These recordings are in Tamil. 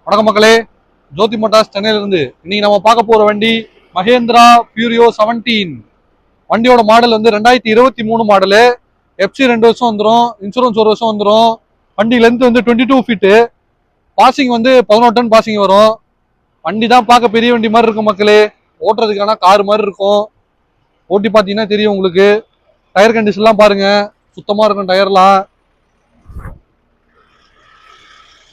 வணக்கம் மக்களே, ஜோதி மோட்டார்ஸ் சென்னையில இருந்து இன்னைக்கு நம்ம பார்க்க போற வண்டி மஹேந்திரா பியூரியோ 17. வண்டியோட மாடல் வந்து 2023 மாடலு. எஃப்சி 2 வருஷம் வந்துடும், இன்சூரன்ஸ் 1 வருஷம் வந்துடும். வண்டி லென்த் வந்து 22 ஃபீட்டு, பாசிங் வந்து 11 டன் பாசிங் வரும். வண்டி தான் பார்க்க பெரிய வண்டி மாதிரி இருக்கும் மக்களே, ஓட்டுறதுக்கான கார் மாதிரி இருக்கும். ஓட்டி பார்த்தீங்கன்னா தெரியும் உங்களுக்கு. டயர் கண்டிஷன்லாம் பாருங்க, சுத்தமா இருக்கும் டயர்லாம்.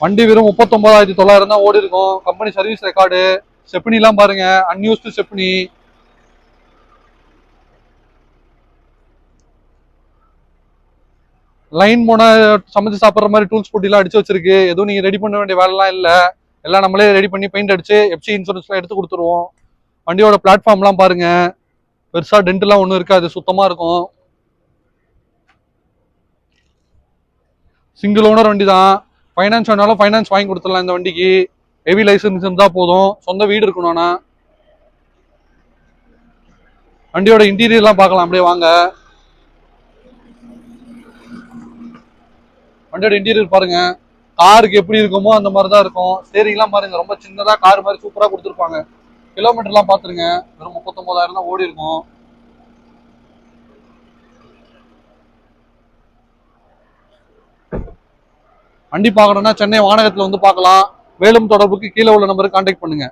வண்டி வெறும் 39,900 தான் ஓடி இருக்கும். Company service record. ஸ்டெப்னிலாம் பாருங்க, அன்யூஸ்டு ஸ்டெப்னி. லைன் போன சமைச்சு சாப்பிட்ற மாதிரி டூல்ஸ் போட்டிலாம் அடிச்சு வச்சிருக்கு. எதுவும் நீங்க ரெடி பண்ண வேண்டிய வேலைலாம் இல்லை, எல்லாம் நம்மளே ரெடி பண்ணி பெயிண்ட் அடிச்சு எஃப்சி இன்சூரன்ஸ்லாம் எடுத்து கொடுத்துருவோம். வண்டியோட பிளாட்ஃபார்ம்லாம் பாருங்க, பெருசா டென்ட்லாம் ஒன்றும் இருக்காது, சுத்தமா இருக்கும். சிங்கிள் ஓனர் வண்டி தான். ஃபைனான்ஸ் வேணாலும் ஃபைனான்ஸ் வாங்கி கொடுத்துடலாம் இந்த வண்டிக்கு. ஹெவி லைசன்ஸ் இருந்தால் போதும், சொந்த வீடு இருக்கணும்னா. வண்டியோட இன்டீரியர்லாம் பார்க்கலாம், அப்படியே வாங்க. வண்டியோட இன்டீரியர் பாருங்க, காருக்கு எப்படி இருக்குமோ அந்த மாதிரி தான் இருக்கும். ஸ்டேரிங்லாம் பாருங்க, ரொம்ப சின்னதாக கார் மாதிரி சூப்பராக கொடுத்துருப்பாங்க. கிலோமீட்டர்லாம் பார்த்துருங்க, வெறும் 39,000 தான் ஓடி இருக்கும். வண்டி பார்க்கணும்னா சென்னை வானகத்தில் வந்து பார்க்கலாம். மேலும் தொடர்புக்கு கீழே உள்ள நம்பருக்கு கான்டாக்ட் பண்ணுங்க.